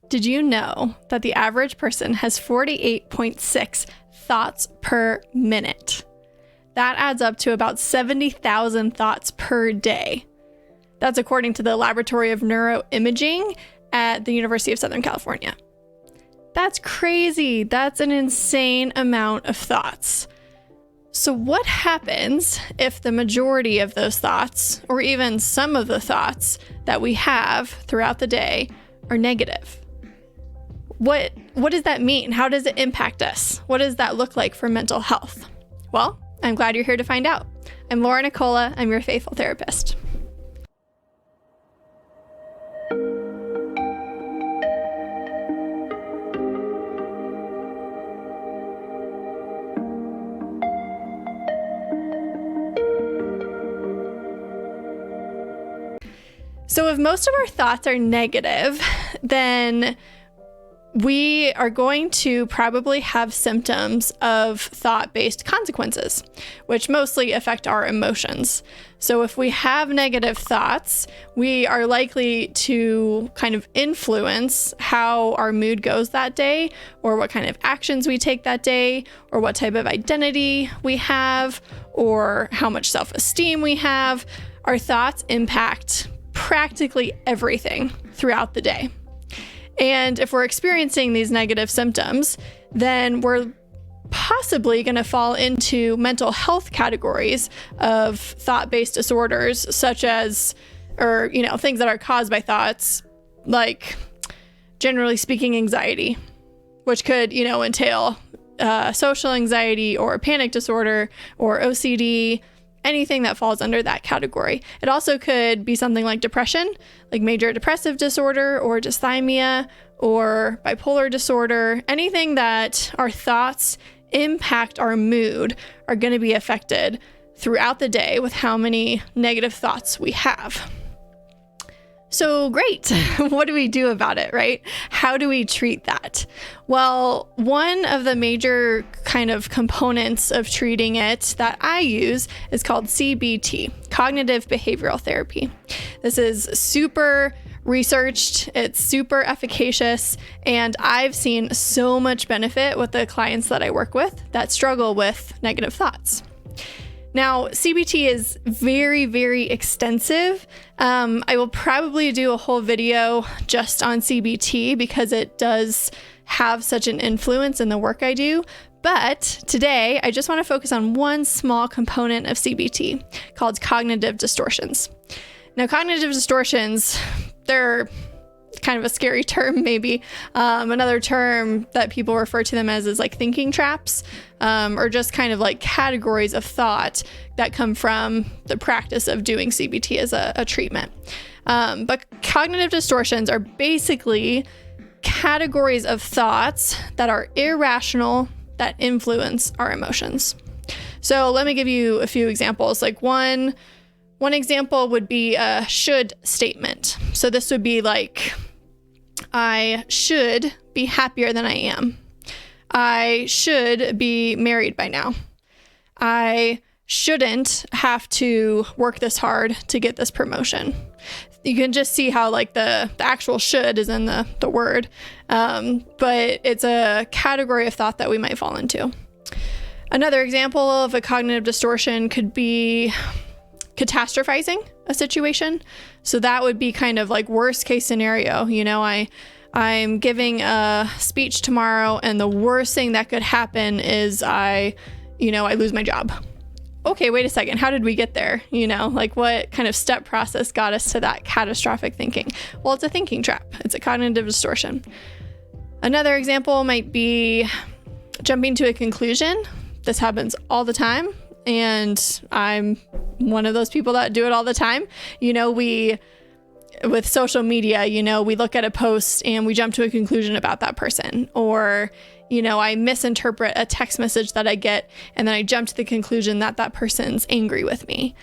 Did you know that the average person has 48.6 thoughts per minute? That adds up to about 70,000 thoughts per day. That's according to the Laboratory of Neuroimaging at the University of Southern California. That's crazy. That's an insane amount of thoughts. So what happens if the majority of those thoughts, or even some of the thoughts that we have throughout the day, are negative? What does that mean? How does it impact us? What does that look like for mental health? Well, I'm glad you're here to find out. I'm Laura Nicola. I'm your faithful therapist. So if most of our thoughts are negative, then we are going to probably have symptoms of thought-based consequences, which mostly affect our emotions. So if we have negative thoughts, we are likely to kind of influence how our mood goes that day, or what kind of actions we take that day, or what type of identity we have, or how much self-esteem we have. Our thoughts impact practically everything throughout the day. And if we're experiencing these negative symptoms, then we're possibly going to fall into mental health categories of thought-based disorders, such as, things that are caused by thoughts, like generally speaking, anxiety, which could, entail social anxiety or panic disorder or OCD, anything that falls under that category. It also could be something like depression, like major depressive disorder or dysthymia or bipolar disorder. Anything that our thoughts impact our mood are going to be affected throughout the day with how many negative thoughts we have. So great. What do we do about it, right? How do we treat that? Well, one of the major kind of components of treating it that I use is called CBT, cognitive behavioral therapy. This is super researched, it's super efficacious, and I've seen so much benefit with the clients that I work with that struggle with negative thoughts. Now, CBT is very, very extensive. I will probably do a whole video just on CBT because it does have such an influence in the work I do. But today, I just want to focus on one small component of CBT called cognitive distortions. Now, cognitive distortions, they're kind of a scary term, maybe. Another term that people refer to them as is like thinking traps, or just kind of like categories of thought that come from the practice of doing CBT as a treatment. But cognitive distortions are basically categories of thoughts that are irrational, that influence our emotions. So let me give you a few examples. Like one example would be a should statement. So this would be like, I should be happier than I am. I should be married by now. I shouldn't have to work this hard to get this promotion. You can just see how like the actual should is in the word, but it's a category of thought that we might fall into. Another example of a cognitive distortion could be catastrophizing a situation. So that would be kind of like worst case scenario. I'm giving a speech tomorrow and the worst thing that could happen is I lose my job. Okay, wait a second. How did we get there? Like what kind of step process got us to that catastrophic thinking? Well, it's a thinking trap. It's a cognitive distortion. Another example might be jumping to a conclusion. This happens all the time. And I'm one of those people that do it all the time. With social media, we look at a post and we jump to a conclusion about that person. Or, I misinterpret a text message that I get and then I jump to the conclusion that that person's angry with me.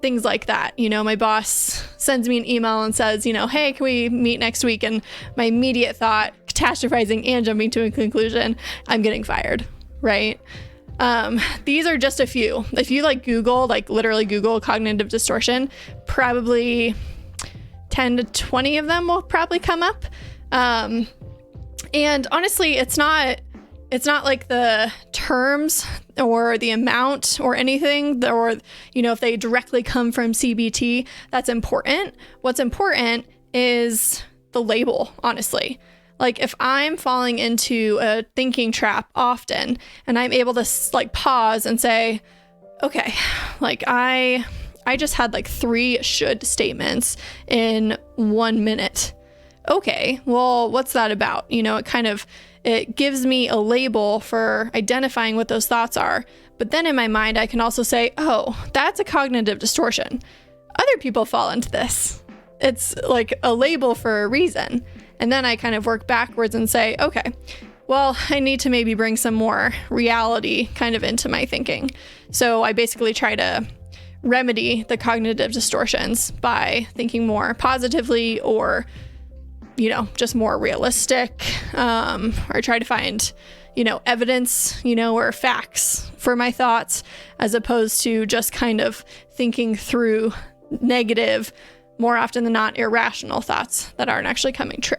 Things like that. My boss sends me an email and says, hey, can we meet next week? And my immediate thought, catastrophizing and jumping to a conclusion, I'm getting fired, right? These are just a few. If you literally Google cognitive distortion, probably 10 to 20 of them will probably come up. And honestly, it's not like the terms or the amount or anything, or, if they directly come from CBT, that's important. What's important is the label, honestly. Like, if I'm falling into a thinking trap often and I'm able to pause and say, okay, I just had 3 should statements in 1 minute. Okay, well, what's that about? It gives me a label for identifying what those thoughts are. But then in my mind, I can also say, oh, that's a cognitive distortion. Other people fall into this. It's like a label for a reason. And then I kind of work backwards and say, okay, well, I need to maybe bring some more reality kind of into my thinking. So I basically try to remedy the cognitive distortions by thinking more positively, or just more realistic, or try to find, evidence, or facts for my thoughts, as opposed to just kind of thinking through negative, more often than not, irrational thoughts that aren't actually coming true.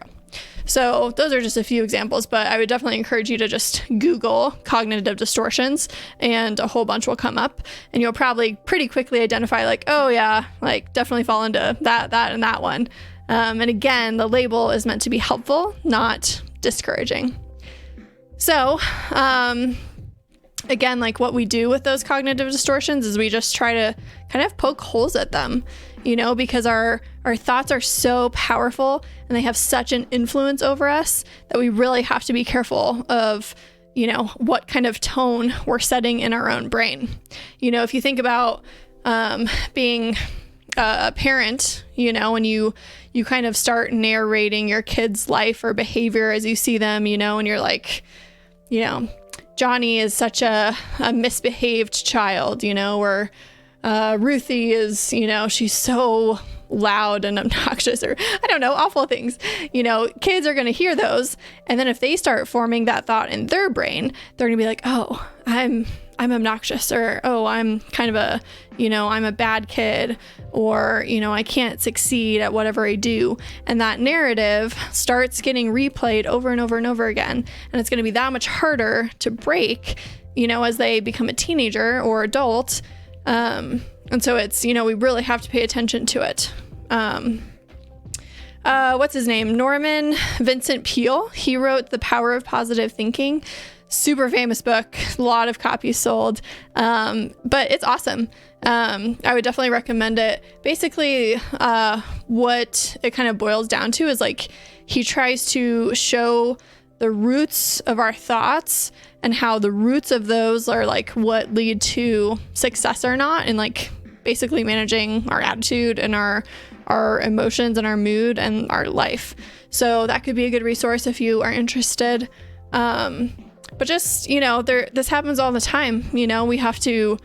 So those are just a few examples, but I would definitely encourage you to just Google cognitive distortions and a whole bunch will come up, and you'll probably pretty quickly identify oh yeah, definitely fall into that, and that one. And again, the label is meant to be helpful, not discouraging. So, again, what we do with those cognitive distortions is we just try to kind of poke holes at them, because our thoughts are so powerful and they have such an influence over us that we really have to be careful of, what kind of tone we're setting in our own brain. If you think about being a parent, when you kind of start narrating your kid's life or behavior as you see them, and you're like, Johnny is such a misbehaved child, or Ruthie is, she's so loud and obnoxious, or I don't know, awful things. Kids are going to hear those. And then if they start forming that thought in their brain, they're going to be like, oh, I'm obnoxious, or, oh, I'm kind of I'm a bad kid, or, I can't succeed at whatever I do. And that narrative starts getting replayed over and over and over again. And it's going to be that much harder to break, as they become a teenager or adult. And so it's, we really have to pay attention to it. What's his name? Norman Vincent Peale. He wrote The Power of Positive Thinking. Super famous book, a lot of copies sold, but it's awesome. I would definitely recommend it. Basically, what it kind of boils down to is he tries to show the roots of our thoughts and how the roots of those are what lead to success or not, and basically managing our attitude and our emotions and our mood and our life. So that could be a good resource if you are interested. But just, this happens all the time. We have to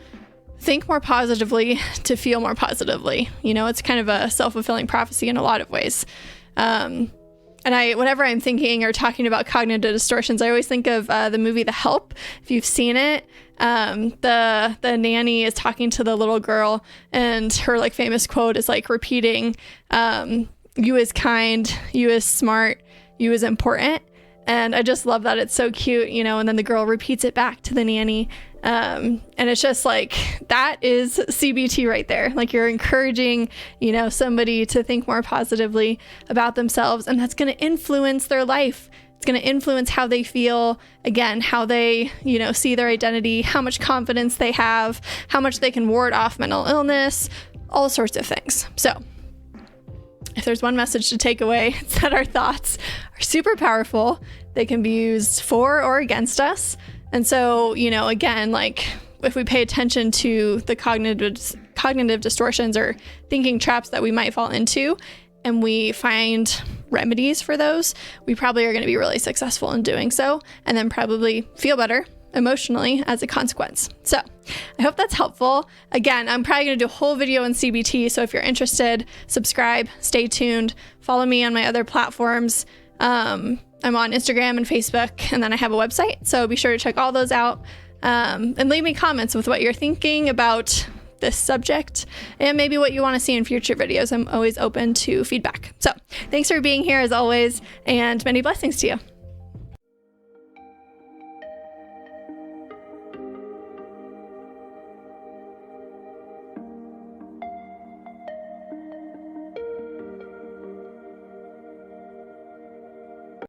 think more positively to feel more positively. It's kind of a self-fulfilling prophecy in a lot of ways. And whenever I'm thinking or talking about cognitive distortions, I always think of the movie The Help. If you've seen it, the nanny is talking to the little girl, and her famous quote is repeating, you is kind, you is smart, you is important. And I just love that. It's so cute, and then the girl repeats it back to the nanny. And it's just that is CBT right there. You're encouraging, somebody to think more positively about themselves, and that's going to influence their life. It's going to influence how they feel, again, how they, see their identity, how much confidence they have, how much they can ward off mental illness, all sorts of things. So if there's one message to take away, it's that our thoughts are super powerful. They can be used for or against us. And so, again, if we pay attention to the cognitive distortions or thinking traps that we might fall into, and we find remedies for those, we probably are going to be really successful in doing so, and then probably feel better emotionally as a consequence. So I hope that's helpful. Again, I'm probably going to do a whole video on CBT. So if you're interested, subscribe, stay tuned, follow me on my other platforms. I'm on Instagram and Facebook, and then I have a website. So be sure to check all those out, and leave me comments with what you're thinking about this subject and maybe what you want to see in future videos. I'm always open to feedback. So thanks for being here as always, and many blessings to you.